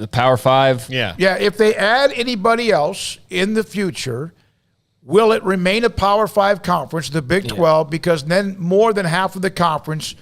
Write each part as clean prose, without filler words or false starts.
The Power Five? Yeah. Yeah, if they add anybody else in the future, will it remain a Power 5 conference, the Big 12, because then more than half of the conference,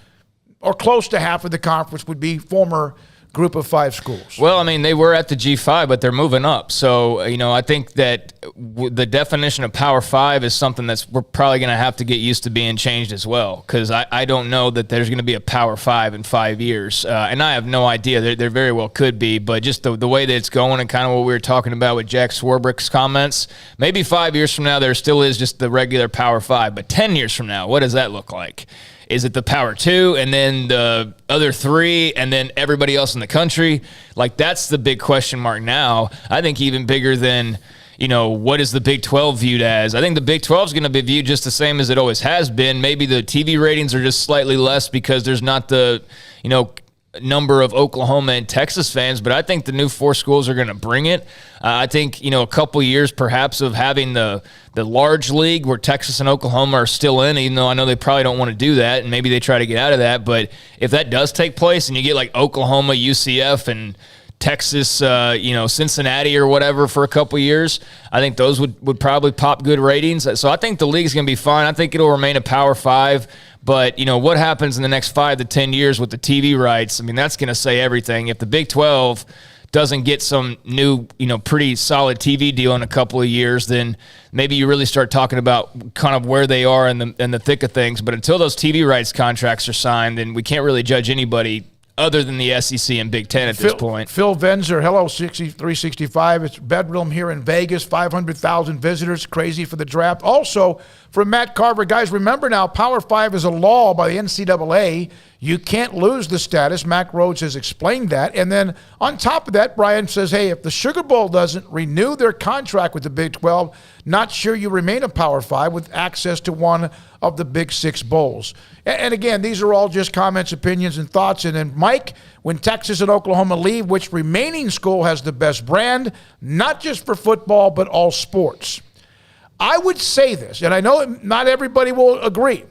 or close to half of the conference, would be former Group of 5 schools? Well, I mean, they were at the G5, but they're moving up. So, I think that the definition of Power 5 is something we're probably going to have to get used to being changed as well, because I don't know that there's going to be a Power 5 in 5 years. And I have no idea. There very well could be, but just the way that it's going and kind of what we were talking about with Jack Swarbrick's comments, maybe 5 years from now there still is just the regular Power 5, but 10 years from now, what does that look like? Is it the Power 2 and then the other 3 and then everybody else in the country? Like, that's the big question mark now. I think even bigger than, what is the Big 12 viewed as? I think the Big 12 is going to be viewed just the same as it always has been. Maybe the TV ratings are just slightly less because there's not the, number of Oklahoma and Texas fans, but I think the new 4 schools are going to bring it. I think, a couple years perhaps of having the large league where Texas and Oklahoma are still in, even though I know they probably don't want to do that, and maybe they try to get out of that. But if that does take place and you get like Oklahoma, UCF, and Texas, Cincinnati or whatever for a couple years, I think those would probably pop good ratings. So I think the league is going to be fine. I think it'll remain a Power 5. But, what happens in the next 5 to 10 years with the TV rights, I mean, that's going to say everything. If the Big 12 doesn't get some new, pretty solid TV deal in a couple of years, then maybe you really start talking about kind of where they are in the thick of things. But until those TV rights contracts are signed, then we can't really judge anybody other than the SEC and Big Ten at this point. Phil Venzer, hello, 365. It's bedroom here in Vegas, 500,000 visitors, crazy for the draft. Also, from Matt Carver, guys, remember now, Power 5 is a law by the NCAA. You can't lose the status. Mac Rhodes has explained that. And then on top of that, Brian says, hey, if the Sugar Bowl doesn't renew their contract with the Big 12, not sure you remain a Power 5 with access to one of the Big 6 bowls. And again, these are all just comments, opinions, and thoughts. And then, Mike, when Texas and Oklahoma leave, which remaining school has the best brand, not just for football, but all sports? I would say this, and I know not everybody will agree.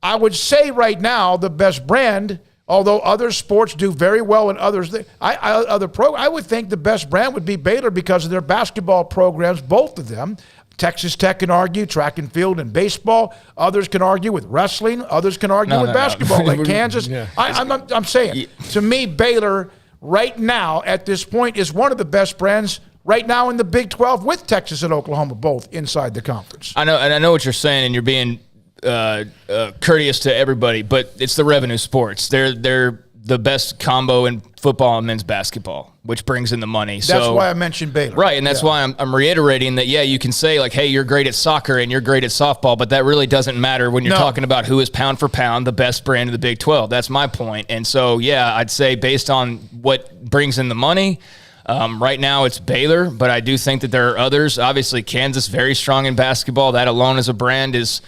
I would say right now the best brand, although other sports do very well and others, I would think the best brand would be Baylor because of their basketball programs, both of them. Texas Tech can argue track and field and baseball. Others can argue with wrestling. Others can argue with basketball, like Kansas. Yeah. I'm saying, to me, Baylor right now at this point is one of the best brands right now in the Big 12 with Texas and Oklahoma both inside the conference. I know, and I know what you're saying, and you're being courteous to everybody, but it's the revenue sports. They're the best combo in football and men's basketball, which brings in the money. That's why I mentioned Baylor. Right, and that's why I'm reiterating that, you can say, like, hey, you're great at soccer and you're great at softball, but that really doesn't matter when you're talking about who is pound for pound the best brand of the Big 12. That's my point. And so, I'd say based on what brings in the money, right now it's Baylor, but I do think that there are others. Obviously, Kansas, very strong in basketball. That alone as a brand is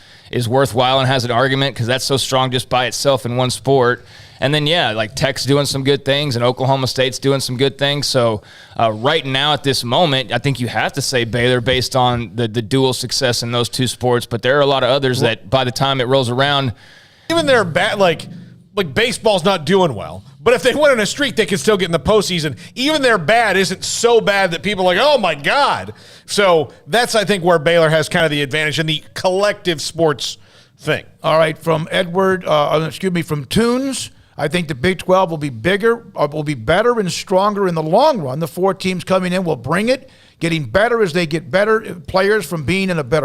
worthwhile and has an argument because that's so strong just by itself in one sport. And then, like Tech's doing some good things and Oklahoma State's doing some good things. So right now at this moment, I think you have to say Baylor based on the dual success in those two sports. But there are a lot of others that by the time it rolls around. Even they're bad, like baseball's not doing well. But if they went on a streak, they can still get in the postseason. Even their bad isn't so bad that people are like, oh, my God. So that's, I think, where Baylor has kind of the advantage in the collective sports thing. All right, from from Tunes, I think the Big 12 will be bigger, will be better and stronger in the long run. The 4 teams coming in will bring it, getting better as they get better players from being in a better